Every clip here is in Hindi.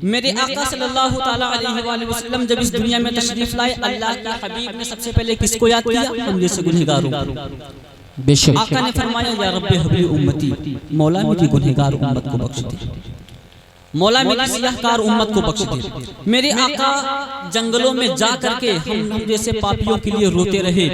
मेरे आका सल्लल्लाहु ताला अलैहि वसल्लम जब इस दुनिया में तशरीफ लाए, अल्लाह के हबीब ने सबसे पहले किसको याद किया? हम जैसे गुनहगारों। बेशक आका ने फरमाया, या रब्बे हबली उम्मती, मौला मेरी गुनहगार उम्मत को बख्श दे, मौला मेरी सियाहकार उम्मत को बख्श दे। मेरे आका जंगलों में जा करके हम जैसे पापियों के लिए रोते रहे,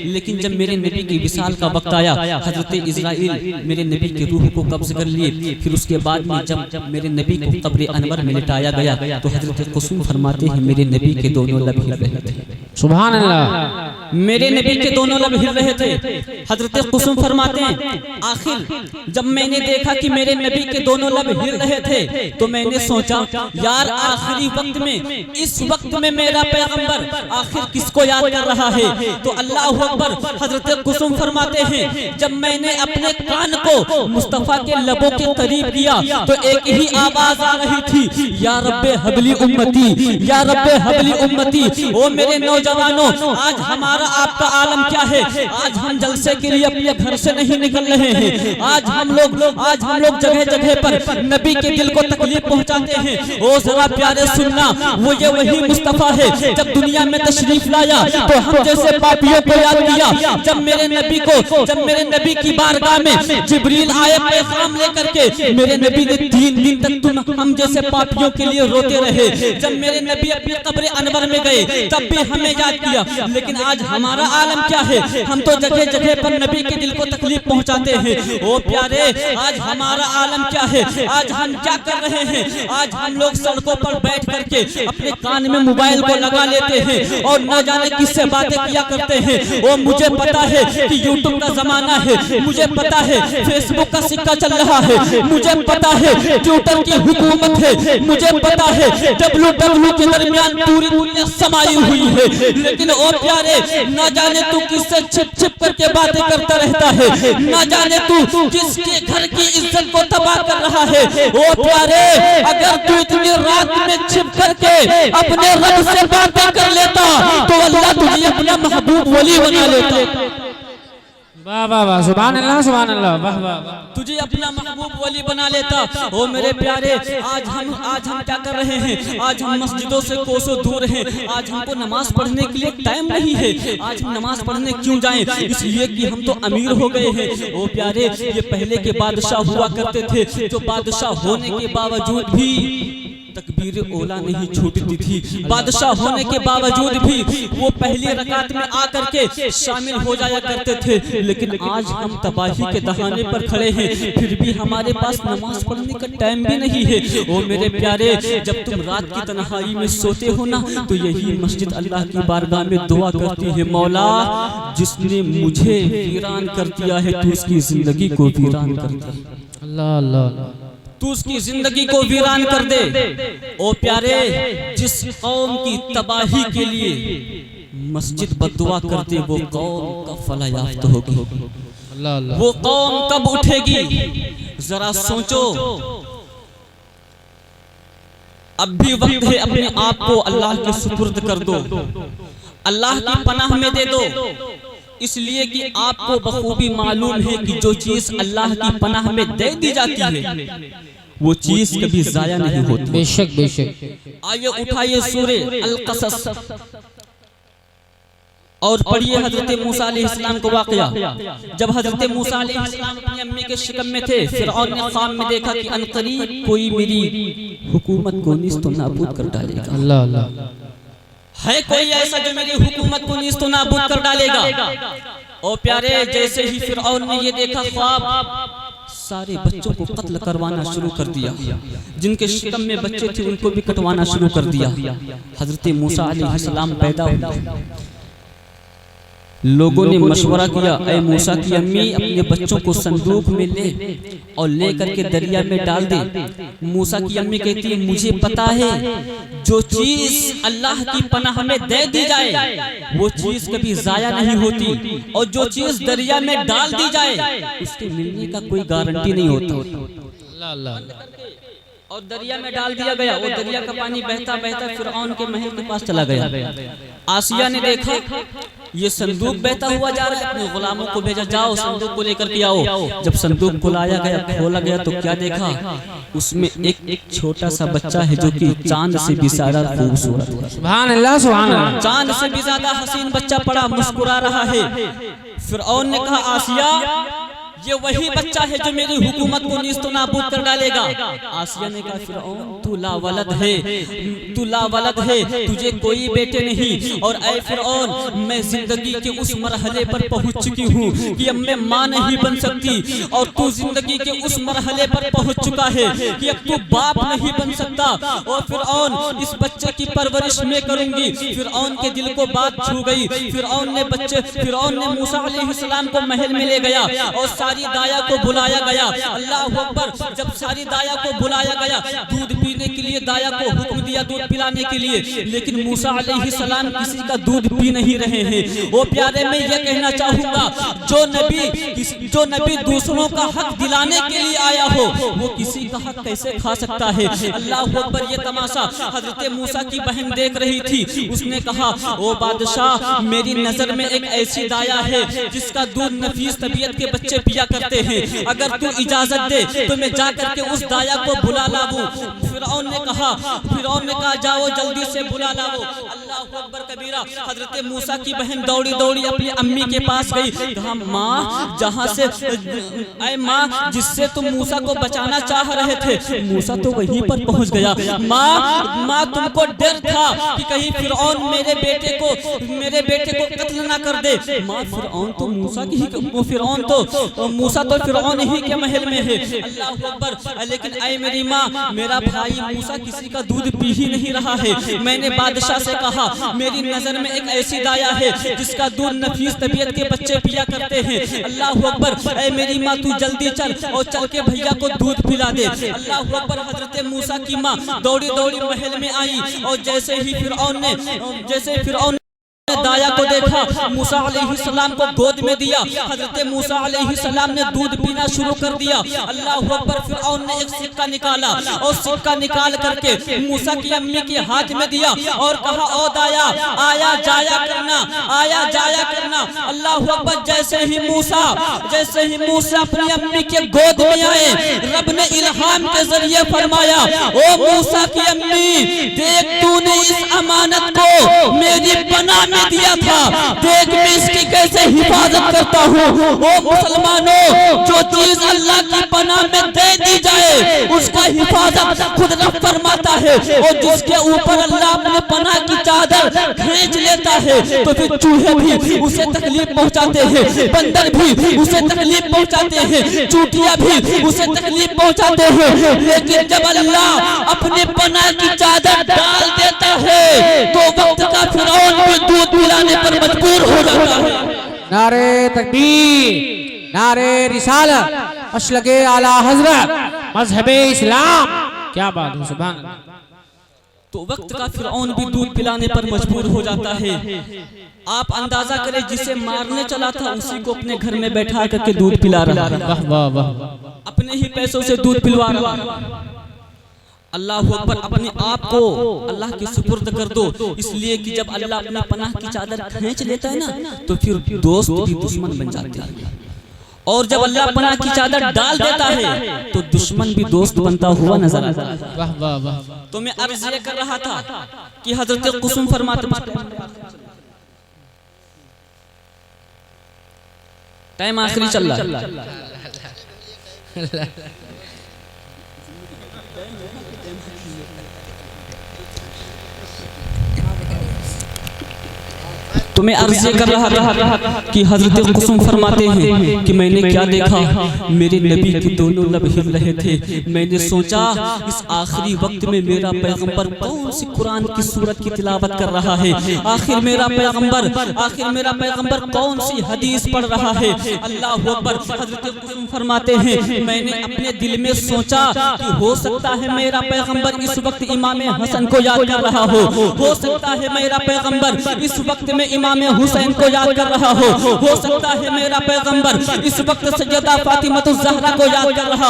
लेकिन जब मेरे नबी की विसाल का वक्त आया, हजरत इज़राइल मेरे नबी की रूह को कब्ज कर लिए। फिर उसके बाद में जब मेरे नबी को कब्र अनवर में लिटाया गया तो हजरत कुसुम फरमाते हैं, मेरे नबी के दोनों लब हिल रहे थे। सुभान अल्लाह। मेरे नबी के दोनों लब हिल रहे थे। हजरत कुसुम फरमाते हैं, आखिर जब मैंने देखा कि मेरे नबी के दोनों लब हिल रहे थे तो मैंने सोचा, यार आखिरी वक्त में, इस वक्त में मेरा पैगंबर आखिर किसको याद कर रहा है? तो अल्लाह अकबर। हजरत कुसुम फरमाते हैं, जब मैंने अपने कान को मुस्तफा के लबों के करीब किया तो एक ही आवाज आ रही थी, या रब्बे हबली उम्मती, या रब्बे हबली उम्मती। ओ मेरे नौजवानों, आज हमारा आपका आलम क्या है? आज हम जलसे के लिए अपने घर से नहीं निकल रहे हैं। आज हम लोग जगह जगह पर नबी के दिल को तकलीफ पहुंचाते हैं। ओ जरा प्यारे सुनना, वो ये वही मुस्तफा है जब दुनिया में तशरीफ लाया तो हम जैसे पापियों को याद किया। जब मेरे नबी की बारगाह में जिब्रील आए पैगाम लेकर के, मेरे नबी ने 3 दिन तक हम जैसे पापियों के लिए रोते रहे। जब मेरे नबी अपने कब्र अनवर में गए तब भी हमें याद किया। लेकिन आज हमारा आलम क्या है? हम तो जगह जगह पर नबी के दिल को तकलीफ पहुंचाते हैं। ओ प्यारे, आज हमारा आलम क्या है? आज हम क्या कर रहे हैं? आज हम लोग सड़कों पर बैठ करके अपने कान में मोबाइल को लगा लेते हैं और न जाने किससे बातें किया करते हैं। ओ मुझे पता है कि यूट्यूब का जमाना है, मुझे पता है फेसबुक का सिक्का चल रहा है, मुझे पता है ट्विटर की हुकूमत है, मुझे पता है WW के दरमियान पूरी दुनिया समाई हुई है। लेकिन ओ प्यारे, न जाने तू किससे छिप छिप करके बातें करता रहता है, न जाने तू किसके घर की इज्जत को तबाह कर रहा है। ओ प्यारे, अगर तू इतनी रात में छिप करके अपने रब से बातें कर लेता तो अल्लाह तुझे अपना महबूब वली बना लेता। वाह वाह वाह, सुभान अल्लाह, सुभान अल्लाह, वाह वाह। तुझे अपना महबूब वली बना लेता। ओ मेरे प्यारे, आज हम क्या कर रहे हैं? आज हम मस्जिदों से कोसों दूर हैं। आज हमको नमाज पढ़ने के लिए टाइम नहीं है। आज हम नमाज पढ़ने क्यों जाएं? इसलिए कि हम तो अमीर हो गए हैं। ओ प्यारे, ये पहले के बादशाह हुआ करते थे जो बादशाह होने के बावजूद भी तकबीर ओला नहीं छूटती थी। बादशाह होने के बावजूद भी वो पहली रकात में आकर के शामिल हो जाया करते थे। लेकिन आज हम तबाही के दहाने पर खड़े हैं, फिर भी हमारे पास नमाज पढ़ने का टाइम भी नहीं है। ओ मेरे प्यारे, जब तुम रात की तन्हाई में सोते हो ना तो यही मस्जिद अल्लाह की बारगाह में दुआ करती है, मौला जिसने मुझे वीरान कर दिया है तू उसकी जिंदगी को वीरान कर दे। अल्लाह अल्लाह, तू उसकी जिंदगी को वीरान कर दे। ओ प्यारे, जिस कौम की तबाही के लिए मस्जिद बद्दुआ करते वो कौम कब फलाह याफ्त होगी? वो कौम कब उठेगी? जरा सोचो। अब भी वक्त है, अपने आप को अल्लाह के सुपुर्द कर दो, अल्लाह की पनाह में दे दो। इसलिए कि आपको बखूबी मालूम है कि जो चीज अल्लाह की पनाह में दे दी जाती है वो चीज कभी जाया नहीं होती। बेशक बेशक। आइए उठाइए सूरे अल-कसस और पढ़िए हजरत मूसा अलैहिस्सलाम को वाकया। जब हजरत मूसा अलैहिस्सलाम अपनी अम्मी के शिकम में थे, फिरऔन ने ख्वाब में देखा कि अनकरीब कोई मेरी हुकूमत को निस्तो नाबूद कर डालेगा। अल्लाह अल्लाह, है कोई ऐसा जो मेरी हुकूमत को निस्तो नाबूद कर डालेगा? ओ प्यारे, जैसे ही फिरऔन ने ये देखा ख्वाब, सारे बच्चों को कत्ल करवाना शुरू कर दिया। जिनके शिकम में बच्चे थे उनको भी कटवाना शुरू कर दिया। हजरत मूसा अलैहिस्सलाम पैदा हुए। लोगों ने मशवरा किया, ऐ मूसा की अम्मी अपने बच्चों को संदूक में ले और ले करके दरिया में डाल दे। मूसा की अम्मी कहती है, मुझे पता है जो चीज अल्लाह की पनाह में दे दी जाए वो चीज कभी जाया नहीं होती, और जो चीज दरिया में डाल दी जाए उसके मिलने का कोई गारंटी नहीं होता। और दरिया में डाल दिया गया। वो दरिया का पानी बहता बहता फिरऔन के महल के पास चला गया। आसिया ने देखा ये संदूक बहता हुआ जा रहा है, अपने गुलामों को भेजा, जाओ संदूक को लेकर के आओ। जब संदूक को लाया गया, खोला गया तो क्या देखा, उसमें एक छोटा सा बच्चा है जो कि चांद से भी ज्यादा खूबसूरत है। सुभान अल्लाह, सुभान अल्लाह। चांद से भी ज्यादा हसीन बच्चा पड़ा मुस्कुरा रहा है। फिरऔन ने कहा, आसिया ये वही बच्चा है जो मेरी हुकूमत को नीस्तो नाबूद कर डालेगा। आसिया ने कहा, फिरऔन तू लावलद है, तू लावलद है, तुझे कोई बेटे नहीं। और ऐ फिरऔन, मैं जिंदगी के उस मरहले पर पहुंच चुकी हूँ कि अब मैं माँ नहीं बन सकती, और तू जिंदगी के उस मरहले पर पहुंच चुका है कि अब तू बाप नहीं बन सकता। और फिरऔन, इस बच्चे की परवरिश मैं करूंगी। फिरऔन के दिल को बात छू गई। फिरऔन ने मूसा अलैहिस्सलाम को महल में ले गया और सारी दाया को बुलाया गया। अल्लाह अकबर। जब सारी दाया को बुलाया गया, दूध पीने के लिए दाया को हुक्म दिया, दूध पिलाने के लिए, लेकिन मूसा अलैहिस्सलाम किसी का दूध पी नहीं रहे हैं। वो प्यारे, मैं ये कहना चाहूंगा, जो नबी दूसरों का हक दिलाने के लिए आया हो, वो किसी का हक कैसे खा सकता है। अल्लाह अकबर। ये तमाशा हजरत मूसा की बहन देख रही थी। उसने कहा, ओ बादशाह, मेरी नजर में एक ऐसी दाया है जिसका दूध नफीस तबीयत के बच्चे पिया करते हैं। अगर तू इजाजत दे तो मैं जाकर के उस दाया को बुला लाऊं। फिरऔन ने कहा, जाओ जल्दी से बुला लाओ। अल्लाह अकबर कबीरा। हजरत मूसा की बहन दौड़ी दौड़ी अपनी अम्मी के पास गई। कहा, माँ, जहाँ से ऐ माँ, जिससे तुम मूसा को बचाना चाह रहे थे, मूसा तो वहीं पर पहुँच गया। माँ, तुमको डर था कि कहीं फिरऔन मेरे बेटे को कत्ल ना कर दे। माँ, फिरऔन तो मूसा तो फिरऔन ही के महल में है। अल्लाह अकबर। लेकिन ऐ मेरी माँ, मेरा भाई मूसा किसी का दूध पी ही नहीं रहा है। मैंने बादशाह से कहा, मेरी नजर में एक ऐसी दाया है जिसका दूध नफीस तबीयत के बच्चे पिया करते हैं। अल्लाह अकबर। ऐ मेरी माँ, तू जल्दी चल और चल के भैया को दूध पिला दे। अल्लाह अकबर। हजरत मूसा की माँ दौड़ी दौड़ी महल में आई, और जैसे ही फिरऔन दाया को देखा, मूसा अलैहिस्सलाम को गोद में दिया। हजरत मूसा अलैहिस्सलाम ने दूध पीना शुरू कर दिया। अल्लाह अकबर। फिरऔन ने एक सिक्का निकाला और सिक्का निकाल करके मूसा की अम्मी के हाथ में दिया और कहा, ओ दाया, आया जाया करना। अल्लाह अकबर। जैसे ही मूसा अपनी अम्मी के गोद में आए, रब ने इल्हाम के जरिए फरमाया, ओ मूसा की अम्मी, देख तूने इस अमानत को मेरी पनाह में दिया था, देख मैं इसकी कैसे हिफाजत करता हूँ। ओ मुसलमानों, जो चीज अल्लाह की पनाह में दे दी जाए, उसका हिफाजत खुद रब फरमाता है। और जिसके ऊपर अल्लाह अपने पनाह की चादर खींच लेता है, तो फिर चूहे भी उसे तकलीफ पहुँचाते हैं, बंदर भी उसे तकलीफ पहुँचाते हैं, चूटिया भी उसे तकलीफ पहुँचाते हैं। लेकिन जब अल्लाह अपने पनाह की चादर डाल देता है, तो वक्त का फिरौन भी दूध पिलाने पर मजबूर हो जाता है। नारे तकबीर, नारे रिसालत, मसलके आला हजरत, मजहबे इस्लाम। क्या बात है, सुभान अल्लाह। तो वक्त का फिरऔन भी दूध पिलाने पर मजबूर हो जाता है। आप अंदाजा करें, जिसे मारने चला था उसी को अपने घर में बैठा करके दूध पिला रहा है। वाह वाह वाह। अपने ही पैसों से दूध पिलवा रहा है। अल्लाह अकबर। अपने आप को अल्लाह के सुपुर्द कर दो, इसलिए कि जब अल्लाह अपना पनाह की चादर खींच लेता है ना, तो फिर दोस्त भी दुश्मन बन जाते हैं। और जब अल्लाह पनाह की चादर डाल देता है, तो दुश्मन भी दोस्त बनता हुआ नजर आता है। वाह वाह वाह। तो मैं अर्ज ये कर रहा था कि हजरत कुसुम फरमाते, टाइम आखिरी चल रहा है। तो मैं अर्ज कर रहा था कि हजरत कुसुम फरमाते हैं कि मैंने क्या देखा, मेरे नबी के दोनों लब हिल रहे थे। मैंने सोचा इस आखिरी वक्त में मेरा पैगंबर कौन सी कुरान की सूरत की तिलावत कर रहा है, आखिर मेरा पैगंबर कौन सी हदीस पढ़ रहा है। अल्लाह अकबर। हजरत कुसुम फरमाते हैं, मैंने अपने दिल में सोचा कि हो सकता है मेरा पैगंबर इस वक्त इमाम हसन को याद कर रहा हो सकता है मेरा पैगंबर इस वक्त में इमाम हुसैन को याद कर रहा हो सकता है मेरा पैगंबर इस वक्त सैयदा फातिमा ज़हरा को याद कर रहा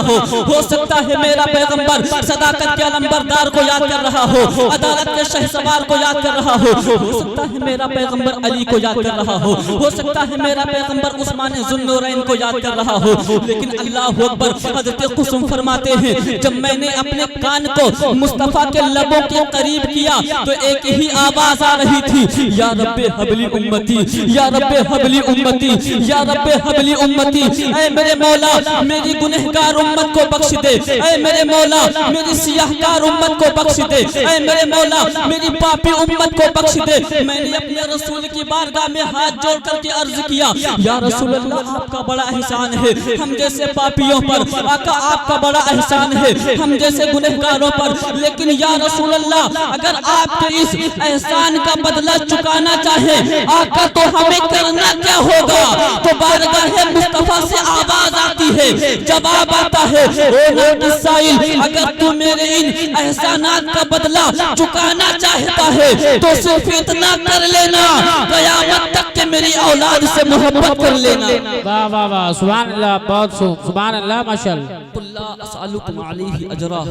हो सकता है मेरा पैगंबर सदाकत के अलंबरदार को याद कर रहा हो, अदालत के शहसवार को याद कर रहा हो सकता है मेरा पैगंबर अली को याद कर रहा हो सकता है मेरा पैगंबर उस्मान ज़ुन्नूरैन को याद कर रहा हो। लेकिन अल्लाह अकबर, हज़रत कुसुम फरमाते हैं जब मैंने अपने कान को मुस्तफ़ा के लबों के करीब किया तो एक ही आवाज आ रही थी, या रब्बे हबली उम्मती, या रब्बे हबली उम्मती, या रब्बे हबली उम्मती। ऐ मेरे मौला मेरी गुनहगार उम्मत को बख्श दे, ऐ मेरे मौला मेरी सियाहकार उम्मत को बख्श दे, ऐ मेरे मौला मेरी पापी उम्मत को बख्श दे। मैंने अपने रसूल की बारगाह में हाथ जोड़ करके अर्ज किया, या रसूल अल्लाह आपका बड़ा एहसान है हम जैसे पापियों पर, आका आपका बड़ा एहसान है हम जैसे गुनहगारों पर, लेकिन या रसूल अल्लाह अगर आपके इस एहसान का बदला चुकाना चाहे आका तो हमें करना क्या होगा? तो बारगाह मुस्तफा से आवाज आती है, जवाब आता है, ओ नबी साइल अगर तू मेरे इन एहसानात का बदला चुकाना चाहता है तो सिर्फ इतना कर लेना, क़यामत तक के मेरी औलाद से मोहब्बत कर लेना। वाह वाह वाह, सुभान अल्लाह, बहुत सुभान अल्लाह, माशाअल्लाह। कुल्ला असअलुकुम अलैहि अजरा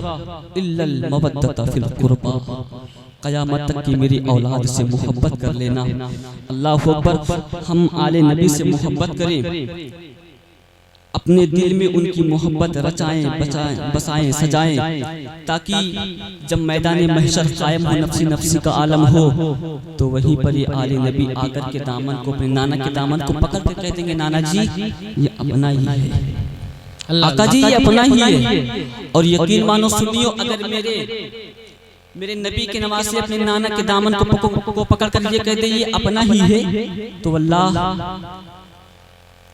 इल्लल मवद्दता फिल कुर्बा, क़यामत तक की मेरी औलाद से मोहब्बत कर लेना। अल्लाह अकबर, हम आले नबी से मोहब्बत करें, अपने दिल में उनकी मोहब्बत रचाएं, बसाएं, सजाएं, ताकि जब मैदान महशर कायम हो, नफ्सी नफ्सी का आलम हो, तो वहीं पर ये आले नबी आकर के दामन को, अपने नाना के दामन को पकड़ के कह देंगे, नाना जी ये अपना ही है, आका जी ये अपना ही है। और यकीन मानो सुनियो, अगर मेरे नबी के नवासे अपने नाना के दामन को पकड़ कर ये कह दे ये अपना ही है, तो अल्लाह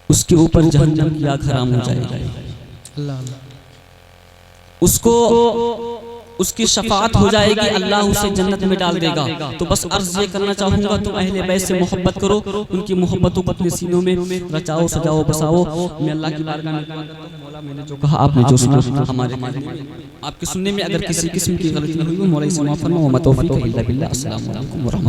उसके ऊपर जहन्नम की आग हराम हो जाएगी, उसको उसकी शफाअत हो जाएगी, अल्लाह उसे जन्नत में डाल देगा। तो बस अर्ज ये करना चाहूँगा, तुम अहले बैत से मोहब्बत करो, उनकी मोहब्बतों को अपने सीनों में रचाओ, सजाओ, बसाओ। मैं अल्लाह की बारगाह में मौला मैंने जो कहा, आपने जो सुना, हमारे आपके सुनने में अगर किसी किस्म की गलती हुई हो मौला से माफ़ फरमाओ। व मा तौफीक़ी इल्ला बिल्लाह। अस्सलामु अलैकुम व रहमतुल्लाह।